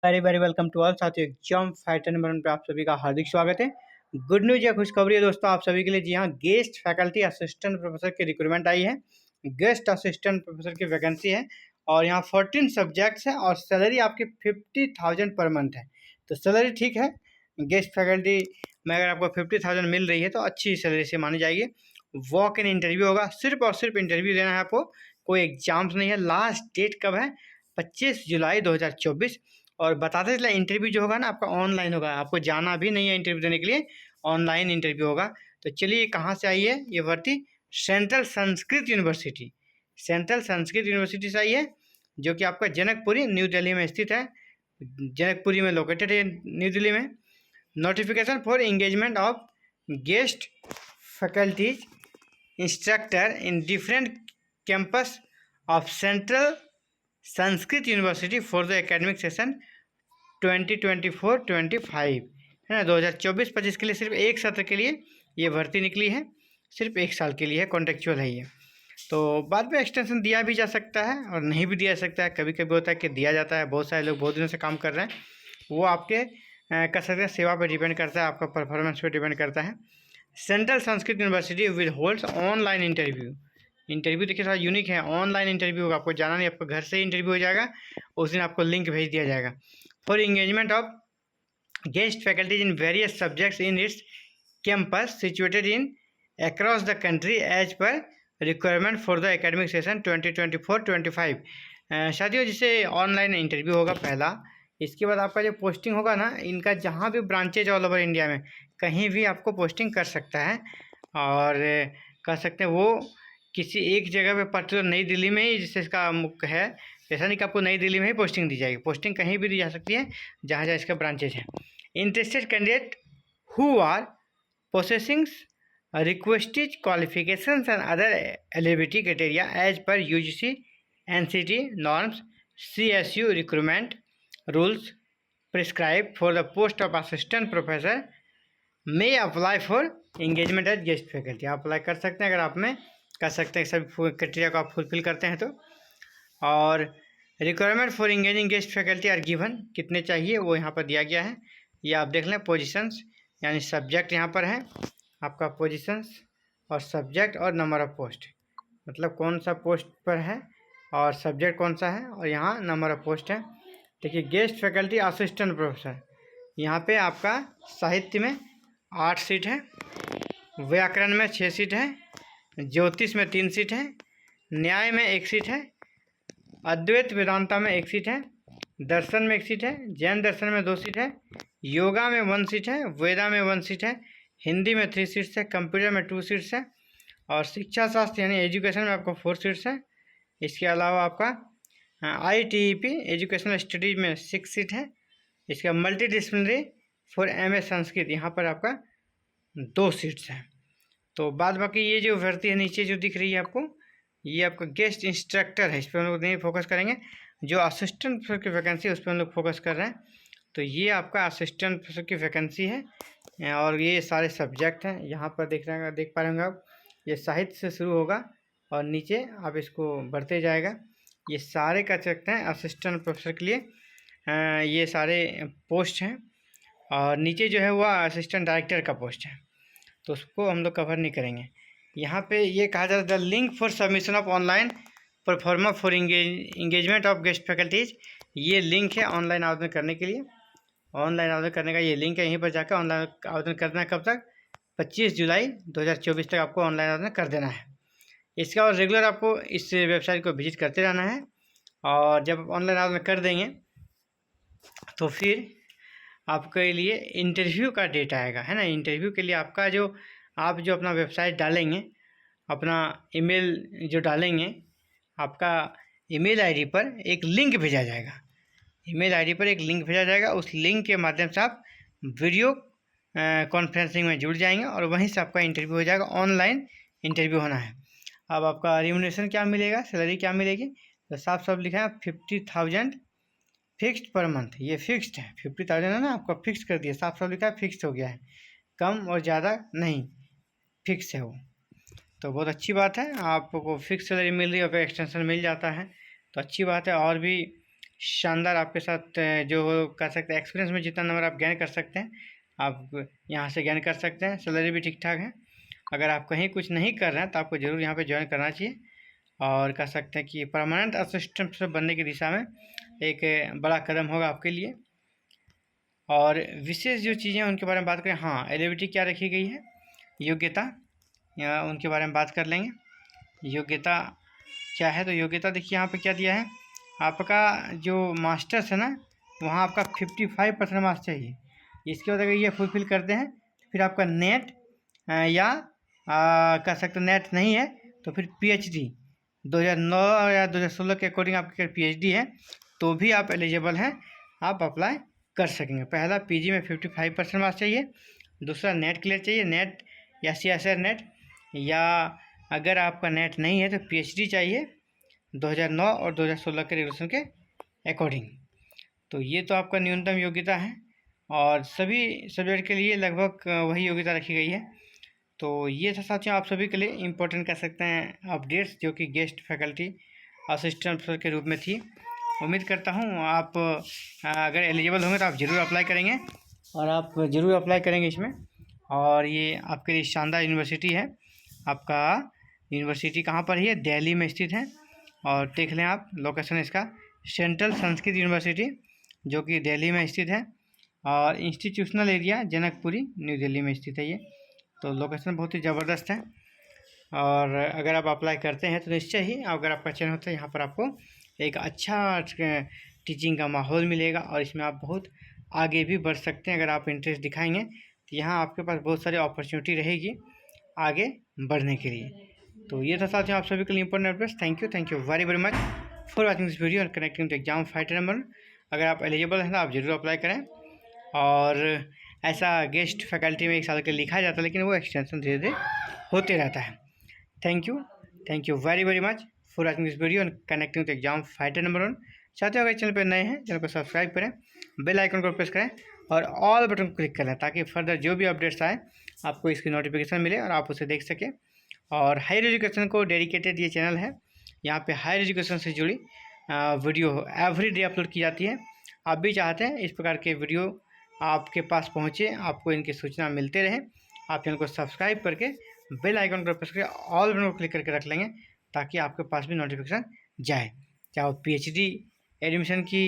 Very very welcome to all साथियों। Exam fighter number 1 पे आप सभी का हार्दिक स्वागत है। गुड न्यूज या खुशखबरी है दोस्तों आप सभी के लिए। जी हाँ, गेस्ट फैकल्टी असिस्टेंट प्रोफेसर की रिक्रूटमेंट आई है। गेस्ट असिस्टेंट प्रोफेसर की वैकेंसी है और यहाँ 14 सब्जेक्ट्स हैं और सैलरी आपकी 50,000 पर मंथ है। तो सैलरी ठीक है। गेस्ट फैकल्टी में अगर आपको 50,000 मिल रही है तो अच्छी सैलरी से मानी जाएगी। वॉक इन इंटरव्यू होगा, सिर्फ और सिर्फ इंटरव्यू देना है आपको, कोई एग्जाम्स नहीं है। लास्ट डेट कब है? 25 जुलाई 2024। और बताते चला इंटरव्यू जो होगा ना आपका ऑनलाइन होगा, आपको जाना भी नहीं है इंटरव्यू देने के लिए, ऑनलाइन इंटरव्यू होगा। तो चलिए कहाँ से आई है ये भर्ती? Central Sanskrit university, central Sanskrit university से आई है, जो कि आपका जनकपुरी न्यू दिल्ली में स्थित है। जनकपुरी में लोकेटेड है न्यू दिल्ली में। Notification for engagement of guest faculties instructor in different campus of central Sanskrit university for the academic session 2024-25 है ना, 2024-25 के लिए सिर्फ एक सत्र के लिए ये भर्ती निकली है, सिर्फ एक साल के लिए है, कॉन्ट्रेक्चुअल है ये। तो बाद में एक्सटेंशन दिया भी जा सकता है और नहीं भी दिया जा सकता है। कभी कभी होता है कि दिया जाता है, बहुत सारे लोग बहुत दिनों से काम कर रहे हैं, वो आपके कर सकते हैं, सेवा पर डिपेंड करता है, आपका परफॉर्मेंस पर डिपेंड करता है। Central Sanskrit university will holds online interview. Interview देखिए थोड़ा यूनिक है, ऑनलाइन इंटरव्यू होगा, आपको जाना नहीं, आपको घर से ही इंटरव्यू हो जाएगा, उस दिन आपको लिंक भेज दिया जाएगा। For engagement of guest faculties in various subjects in its campus situated in across the country as per requirement for the academic session 2024-25। साथियों, जिससे ऑनलाइन इंटरव्यू होगा पहला, इसके बाद आपका जो पोस्टिंग होगा ना, इनका जहाँ भी ब्रांचेज ऑल ओवर इंडिया में कहीं भी आपको पोस्टिंग कर सकता है और कर सकते हैं वो किसी एक जगह पे पर्टिकुलर नई दिल्ली में ही, जिससे इसका मुख्य है। ऐसा नहीं कि आपको नई दिल्ली में ही पोस्टिंग दी जाएगी, पोस्टिंग कहीं भी दी जा सकती है जहाँ जहाँ इसका ब्रांचेज है। Interested candidate who are possessing requested qualifications and other eligibility criteria as per UGC NCT norms CSU recruitment rules prescribe for the post of assistant professor may apply for engagement as guest faculty. आप apply कर सकते हैं अगर आप में कर सकते हैं, सभी क्राइटेरिया को आप फुलफिल करते हैं तो। और requirement for engaging guest faculty are given, कितने चाहिए वो यहाँ पर दिया गया है, ये आप देख लें। पोजीशंस यानी सब्जेक्ट यहाँ पर है आपका, पोजीशंस और सब्जेक्ट और नंबर ऑफ पोस्ट, मतलब कौन सा पोस्ट पर है और सब्जेक्ट कौन सा है और यहाँ नंबर ऑफ पोस्ट है। देखिए, गेस्ट फैकल्टी असिस्टेंट प्रोफेसर, यहाँ पे आपका साहित्य में 8 सीट है, व्याकरण में 6 सीट है, ज्योतिष में 3 सीट है, न्याय में 1 सीट है, अद्वैत वेदांता में 1 सीट है, दर्शन में 1 सीट है, जैन दर्शन में 2 सीट है, योगा में 1 सीट है, वेदा में 1 सीट है, हिंदी में 3 सीट्स है, कंप्यूटर में 2 सीट्स है और शिक्षा शास्त्र यानी एजुकेशन में आपको 4 सीट्स है। इसके अलावा आपका ITEP एजुकेशनल स्टडीज में 6 सीट है। इसका multi disciplinary for MA Sanskrit, यहाँ पर आपका 2 सीट्स हैं। तो बाद बाकी ये जो भर्ती है नीचे जो दिख रही है आपको, ये आपका गेस्ट इंस्ट्रक्टर है, इस पर हम लोग नहीं फोकस करेंगे। जो असिस्टेंट प्रोफेसर की वैकेंसी है उस पर हम लोग फोकस कर रहे हैं। तो ये आपका असिस्टेंट प्रोफेसर की वैकेंसी है और ये सारे सब्जेक्ट हैं, यहाँ पर देख पा रहे होंगे आप। ये साहित्य से शुरू होगा और नीचे आप इसको बढ़ते जाएगा। ये सारे कर सकते हैं असिस्टेंट प्रोफेसर के लिए, ये सारे पोस्ट हैं। और नीचे जो है वह असिस्टेंट डायरेक्टर का पोस्ट है, तो उसको हम लोग कवर नहीं करेंगे। यहाँ पे ये कहा जाता है the link for submission of online performer for engagement of guest faculties, ये लिंक है ऑनलाइन आवेदन करने के लिए। ऑनलाइन आवेदन करने का ये लिंक है, यहीं पर जाकर ऑनलाइन आवेदन करना है। कब तक? 25 जुलाई 2024 तक आपको ऑनलाइन आवेदन कर देना है। इसका और रेगुलर आपको इस वेबसाइट को विजिट करते रहना है और जब ऑनलाइन आवेदन कर देंगे तो फिर आपके लिए इंटरव्यू का डेट आएगा, है ना। इंटरव्यू के लिए आपका जो आप जो अपना वेबसाइट डालेंगे, अपना ईमेल जो डालेंगे, आपका ईमेल आईडी पर एक लिंक भेजा जाएगा। ईमेल आईडी पर एक लिंक भेजा जाएगा, उस लिंक के माध्यम से आप वीडियो कॉन्फ्रेंसिंग में जुड़ जाएंगे और वहीं से आपका इंटरव्यू हो जाएगा। ऑनलाइन इंटरव्यू होना है। अब आपका रिम्यूनरेशन क्या मिलेगा, सैलरी क्या मिलेगी, तो साफ साफ लिखा है 50,000 फिक्स्ड पर मंथ। ये फिक्स्ड है, 50,000 है ना, आपका फिक्स कर दिया, साफ साफ लिखा है, फिक्स हो गया है, कम और ज़्यादा नहीं, फिक्स है वो। तो बहुत अच्छी बात है, आपको फिक्स सैलरी मिल रही है और फिर एक्सटेंशन मिल जाता है, तो अच्छी बात है। और भी शानदार आपके साथ जो कर सकते हैं, एक्सपीरियंस में जितना नंबर आप गेन कर सकते हैं आप यहाँ से गेन कर सकते हैं। सैलरी भी ठीक ठाक है। अगर आप कहीं कुछ नहीं कर रहे हैं तो आपको ज़रूर यहाँ पे ज्वाइन करना चाहिए और कह सकते हैं कि परमानेंट असिस्टेंट बनने की दिशा में एक बड़ा कदम होगा आपके लिए। और विशेष जो चीज़ें उनके बारे में बात करें, हाँ एलिजिबिलिटी क्या रखी गई है, योग्यता या उनके बारे में बात कर लेंगे। योग्यता क्या है, तो योग्यता देखिए यहाँ पे क्या दिया है, आपका जो मास्टर्स है ना वहाँ आपका 55% मार्क्स चाहिए। इसके बाद अगर ये फुलफिल करते हैं तो फिर आपका नेट या कह सकते नेट नहीं है तो फिर PhD 2009 या 2016 के अकॉर्डिंग आपकी PhD है तो भी आप एलिजिबल हैं, आप अप्लाई कर सकेंगे। पहला PG में 55% मार्क्स चाहिए, दूसरा नेट क्लियर चाहिए, नेट या CSR नेट, या अगर आपका नेट नहीं है तो PhD चाहिए 2009 और 2016 के रेगुलेशन के अकॉर्डिंग। तो ये तो आपका न्यूनतम योग्यता है और सभी सब्जेक्ट के लिए लगभग वही योग्यता रखी गई है। तो ये था साथियों आप सभी के लिए इम्पोर्टेंट कह सकते हैं अपडेट्स जो कि गेस्ट फैकल्टी असिस्टेंट प्रोफेसर के रूप में थी। उम्मीद करता हूँ आप अगर एलिजिबल होंगे तो आप ज़रूर अप्लाई करेंगे और आप ज़रूर अप्लाई करेंगे इसमें। और ये आपके लिए शानदार यूनिवर्सिटी है। आपका यूनिवर्सिटी कहाँ पर है, दिल्ली में स्थित है और देख लें आप लोकेशन इसका, सेंट्रल संस्कृत यूनिवर्सिटी जो कि दिल्ली में स्थित है और institutional area Janakpuri new Delhi में स्थित है ये। तो लोकेशन बहुत ही ज़बरदस्त है और अगर आप अप्लाई करते हैं तो निश्चय ही अगर आपका चयन होता है यहाँ पर आपको एक अच्छा टीचिंग का माहौल मिलेगा और इसमें आप बहुत आगे भी बढ़ सकते हैं। अगर आप इंटरेस्ट दिखाएंगे तो यहाँ आपके पास बहुत सारी अपॉर्चुनिटी रहेगी आगे बढ़ने के लिए। तो ये था साथियों आप सभी के लिए important updates. Thank you very very much for watching this video और connecting to exam fighter number. अगर आप एलिजिबल हैं तो आप जरूर अप्लाई करें। और ऐसा गेस्ट फैकल्टी में 1 साल के लिखा जाता है लेकिन वो एक्सटेंशन धीरे धीरे होते रहता है। Thank you very very much for watching this video and connecting to exam fighter number 1। साथियों अगर चैनल पर नए हैं चैनल को सब्सक्राइब करें, बेल आइकन को प्रेस करें और ऑल बटन को क्लिक करें ताकि फर्दर जो भी अपडेट्स आए आपको इसकी नोटिफिकेशन मिले और आप उसे देख सकें। और हायर एजुकेशन को डेडिकेटेड ये चैनल है, यहाँ पे हायर एजुकेशन से जुड़ी वीडियो एवरी डे अपलोड की जाती है। आप भी चाहते हैं इस प्रकार के वीडियो आपके पास पहुँचे, आपको इनकी सूचना मिलते रहे, आप चैनल को सब्सक्राइब करके बेल आइकन को प्रेस करके ऑल बटन को क्लिक करके रख लेंगे ताकि आपके पास भी नोटिफिकेशन जाए, चाहे वो PhD एडमिशन की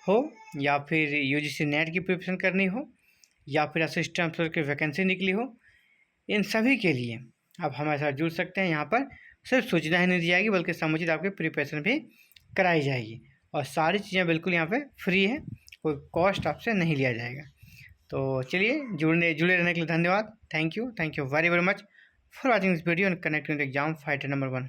हो या फिर UGC नेट की प्रिपरेशन करनी हो या फिर असिस्टेंट प्रोफेसर की वैकेंसी निकली हो। इन सभी के लिए आप हमारे साथ जुड़ सकते हैं। यहाँ पर सिर्फ सूचना ही नहीं दी जाएगी बल्कि समुचित आपकी प्रिपरेशन भी कराई जाएगी और सारी चीज़ें बिल्कुल यहाँ पे फ्री है, कोई कॉस्ट आपसे नहीं लिया जाएगा। तो चलिए जुड़े रहने के लिए धन्यवाद। Thank you very very much for watching this video and connecting exam fighter number 1।